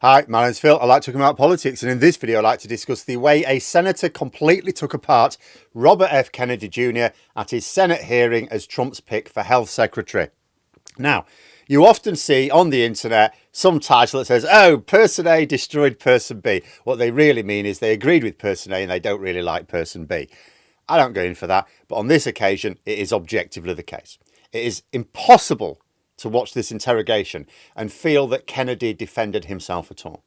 Hi, my name's Phil. I like talking about politics, and in this video I like to discuss the way a senator completely took apart Robert F. Kennedy Jr. at his Senate hearing as Trump's pick for health secretary. Now, you often see on the internet some title that says, oh, person A destroyed person B. What they really mean is they agreed with person A and they don't really like person B. I don't go in for that, but on this occasion, it is objectively the case. It is impossible to watch this interrogation and feel that Kennedy defended himself at all.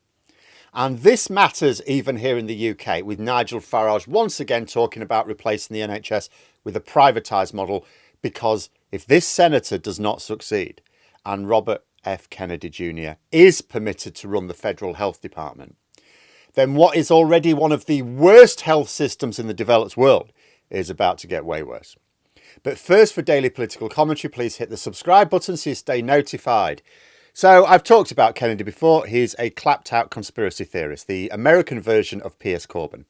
And this matters even here in the UK, with Nigel Farage once again talking about replacing the NHS with a privatised model, because if this senator does not succeed and Robert F. Kennedy Jr. is permitted to run the federal health department, then what is already one of the worst health systems in the developed world is about to get way worse. But first, for daily political commentary, please hit the subscribe button so you stay notified. So I've talked about Kennedy before. He's a clapped out conspiracy theorist, the American version of Piers Corbyn.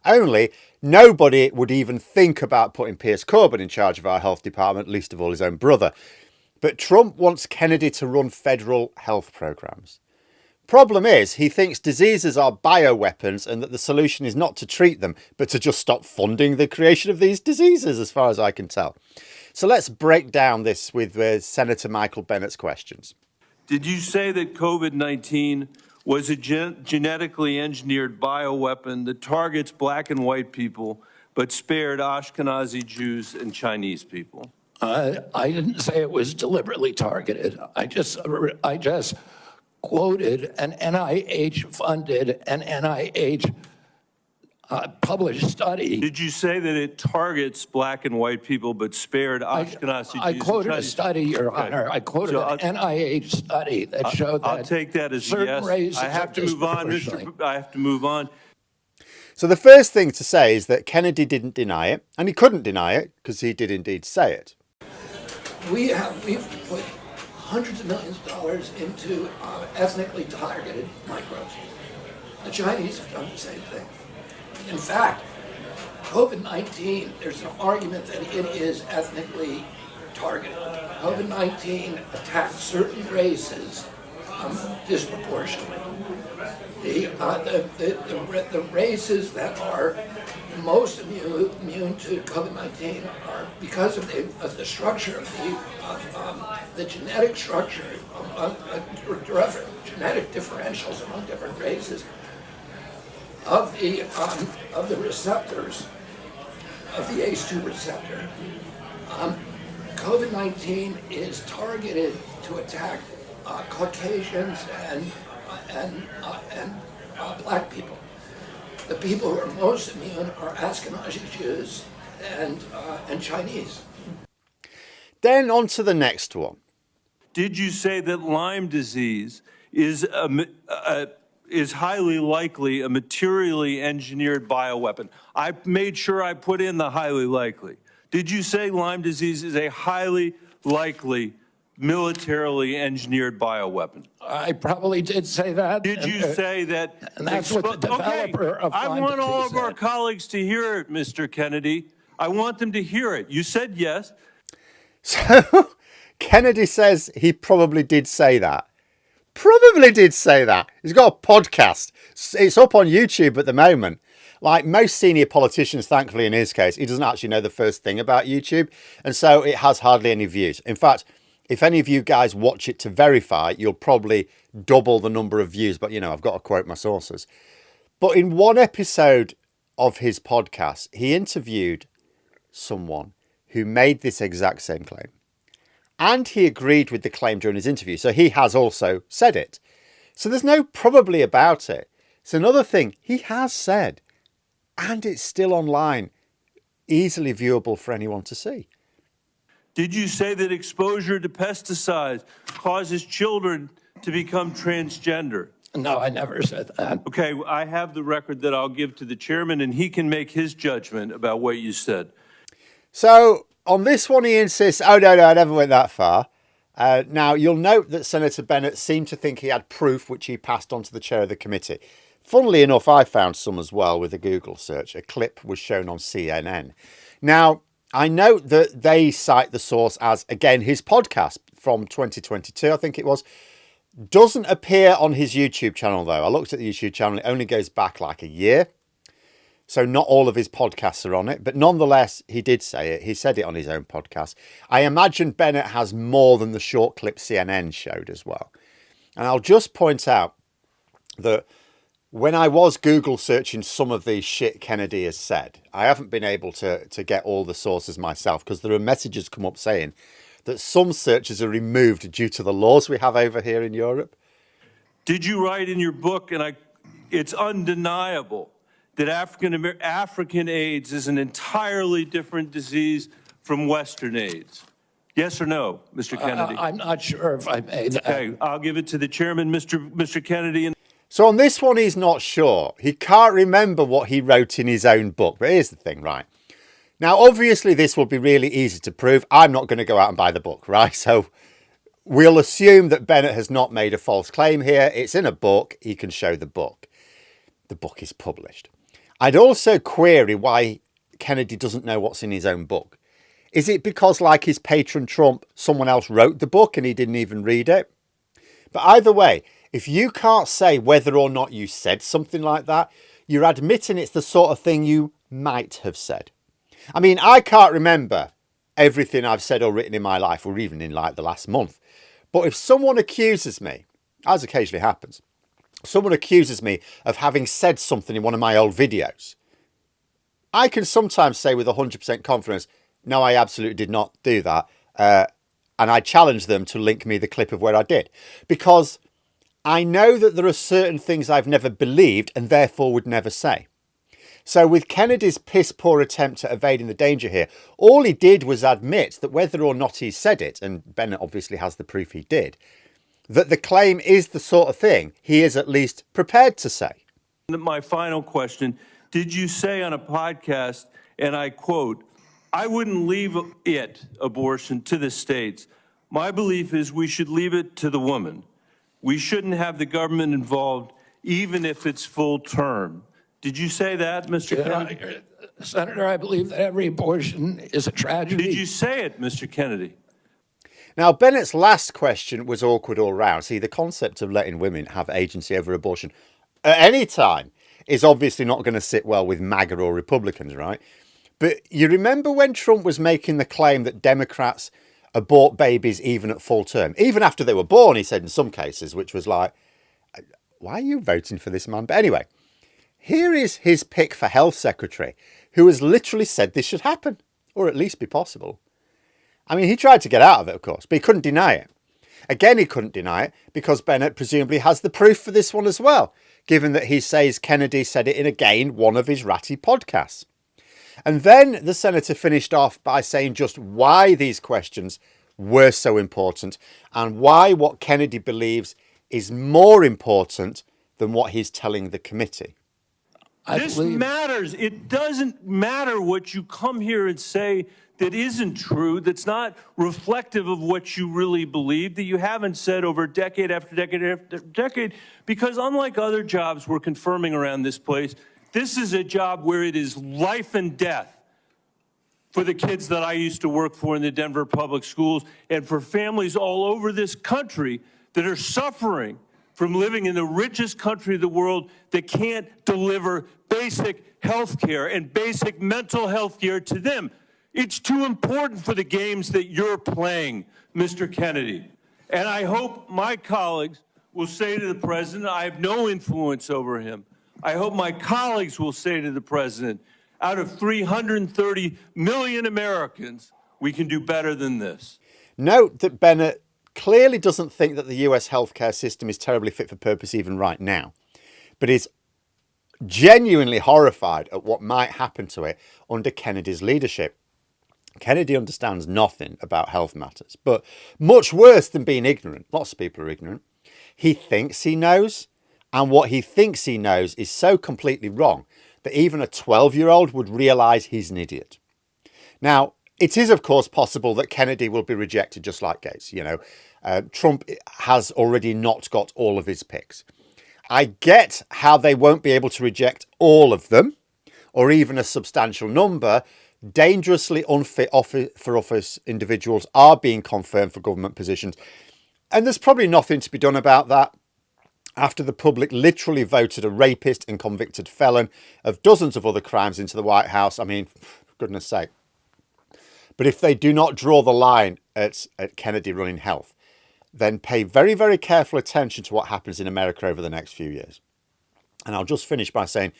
Only nobody would even think about putting Piers Corbyn in charge of our health department, least of all his own brother. But Trump wants Kennedy to run federal health programs. Problem is, he thinks diseases are bioweapons and that the solution is not to treat them, but to just stop funding the creation of these diseases, as far as I can tell. So let's break down this with Senator Michael Bennet's questions. Did you say that COVID-19 was a genetically engineered bioweapon that targets black and white people, but spared Ashkenazi Jews and Chinese people? I didn't say it was deliberately targeted. I just quoted an NIH-funded and NIH-published study. Did you say that it targets black and white people but spared Ashkenazi Jews? I quoted a study, Your Honor. I quoted an NIH study that showed that I'll take that as certain yes. races I have to move on, I have to move on. So the first thing to say is that Kennedy didn't deny it, and he couldn't deny it because he did indeed say it. We've put hundreds of millions of dollars into ethnically targeted microbes. The Chinese have done the same thing. In fact, COVID-19, there's an argument that it is ethnically targeted. COVID-19 attacks certain races disproportionately. The races that are most immune to COVID-19 are because of the structure of the genetic structure of genetic differentials among different races of the receptors of the ACE2 receptor. COVID-19 is targeted to attack Caucasians and black people. The people who are most immune are Ashkenazi Jews and Chinese. Then on to the next one. Did you say that Lyme disease is highly likely a materially engineered bioweapon? I made sure I put in the highly likely. Did you say Lyme disease is a highly likely militarily engineered bioweapon? I probably did say that. Did you say that? And that's what the developer of Lyme I want all of disease our said. colleagues to hear it, Mr. Kennedy. I want them to hear it. You said yes. So Kennedy says he probably did say that. Probably did say that. He's got a podcast. It's up on YouTube at the moment. Like most senior politicians, thankfully in his case, he doesn't actually know the first thing about YouTube. And so it has hardly any views. In fact, if any of you guys watch it to verify, you'll probably double the number of views. But, you know, I've got to quote my sources. But in one episode of his podcast, he interviewed someone who made this exact same claim. And he agreed with the claim during his interview. So he has also said it. So there's no probably about it. It's another thing he has said. And it's still online, easily viewable for anyone to see. Did you say that exposure to pesticides causes children to become transgender? No, I never said that. Okay, I have the record that I'll give to the chairman, and he can make his judgment about what you said. So on this one, he insists, oh, no, I never went that far. Now, you'll note that Senator Bennet seemed to think he had proof, which he passed on to the chair of the committee. Funnily enough, I found some as well with a Google search. A clip was shown on CNN. Now, I note that they cite the source as, again, his podcast from 2022, I think it was. Doesn't appear on his YouTube channel, though. I looked at the YouTube channel. It only goes back like a year. So not all of his podcasts are on it. But nonetheless, he did say it. He said it on his own podcast. I imagine Bennet has more than the short clip CNN showed as well. And I'll just point out that when I was Google searching some of the shit Kennedy has said, I haven't been able to get all the sources myself, because there are messages come up saying that some searches are removed due to the laws we have over here in Europe. Did you write in your book, and it's undeniable, that African AIDS is an entirely different disease from Western AIDS? Yes or no, Mr. Kennedy? I'm not sure if I made that. Okay, I'll give it to the chairman, Mr. Kennedy. So on this one, he's not sure. He can't remember what he wrote in his own book. But here's the thing, right? Now, obviously, this will be really easy to prove. I'm not going to go out and buy the book, right? So we'll assume that Bennet has not made a false claim here. It's in a book. He can show the book. The book is published. I'd also query why Kennedy doesn't know what's in his own book. Is it because, like his patron Trump, someone else wrote the book and he didn't even read it? But either way, if you can't say whether or not you said something like that, you're admitting it's the sort of thing you might have said. I mean, I can't remember everything I've said or written in my life, or even in like the last month. But if someone accuses me, as occasionally happens, someone accuses me of having said something in one of my old videos, I can sometimes say with 100% confidence, no, I absolutely did not do that. And I challenge them to link me the clip of where I did. Because I know that there are certain things I've never believed and therefore would never say. So with Kennedy's piss poor attempt at evading the danger here, all he did was admit that whether or not he said it, and Bennet obviously has the proof he did, that the claim is the sort of thing he is at least prepared to say. My final question, did you say on a podcast, and I quote, "I wouldn't leave abortion, to the states. My belief is we should leave it to the woman. We shouldn't have the government involved, even if it's full term." Did you say that, Mr. Kennedy? Senator, I believe that every abortion is a tragedy. Did you say it, Mr. Kennedy? Now, Bennett's last question was awkward all round. See, the concept of letting women have agency over abortion at any time is obviously not going to sit well with MAGA or Republicans, right? But you remember when Trump was making the claim that Democrats abort babies even at full term, even after they were born, he said in some cases, which was like, why are you voting for this man? But anyway, here is his pick for health secretary, who has literally said this should happen, or at least be possible. I mean, he tried to get out of it, of course, but he couldn't deny it. Again, he couldn't deny it because Bennet presumably has the proof for this one as well, given that he says Kennedy said it in, again, one of his ratty podcasts. And then the senator finished off by saying just why these questions were so important and why what Kennedy believes is more important than what he's telling the committee. This matters. It doesn't matter what you come here and say that isn't true, that's not reflective of what you really believe, that you haven't said over decade after decade after decade, because unlike other jobs we're confirming around this place, this is a job where it is life and death for the kids that I used to work for in the Denver public schools and for families all over this country that are suffering from living in the richest country of the world that can't deliver basic health care and basic mental health care to them. It's too important for the games that you're playing, Mr. Kennedy. And I hope my colleagues will say to the president, I have no influence over him. I hope my colleagues will say to the president, out of 330 million Americans, we can do better than this. Note that Bennet clearly doesn't think that the US healthcare system is terribly fit for purpose even right now, but is genuinely horrified at what might happen to it under Kennedy's leadership. Kennedy understands nothing about health matters, but much worse than being ignorant, lots of people are ignorant, he thinks he knows, and what he thinks he knows is so completely wrong that even a 12-year-old would realise he's an idiot. Now, it is, of course, possible that Kennedy will be rejected just like Gates. You know, Trump has already not got all of his picks. I get how they won't be able to reject all of them, or even a substantial number. Dangerously unfit for office individuals are being confirmed for government positions. And there's probably nothing to be done about that after the public literally voted a rapist and convicted felon of dozens of other crimes into the White House. I mean, for goodness sake. But if they do not draw the line at Kennedy running health, then pay very, very careful attention to what happens in America over the next few years. And I'll just finish by saying,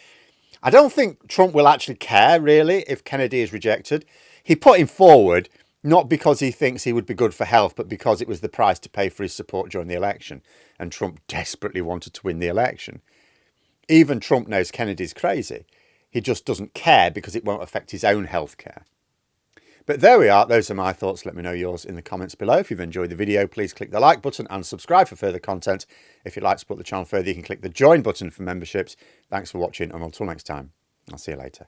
I don't think Trump will actually care, really, if Kennedy is rejected. He put him forward not because he thinks he would be good for health, but because it was the price to pay for his support during the election. And Trump desperately wanted to win the election. Even Trump knows Kennedy's crazy. He just doesn't care because it won't affect his own health care. But there we are. Those are my thoughts. Let me know yours in the comments below. If you've enjoyed the video, please click the like button and subscribe for further content. If you'd like to support the channel further, you can click the join button for memberships. Thanks for watching, and until next time, I'll see you later.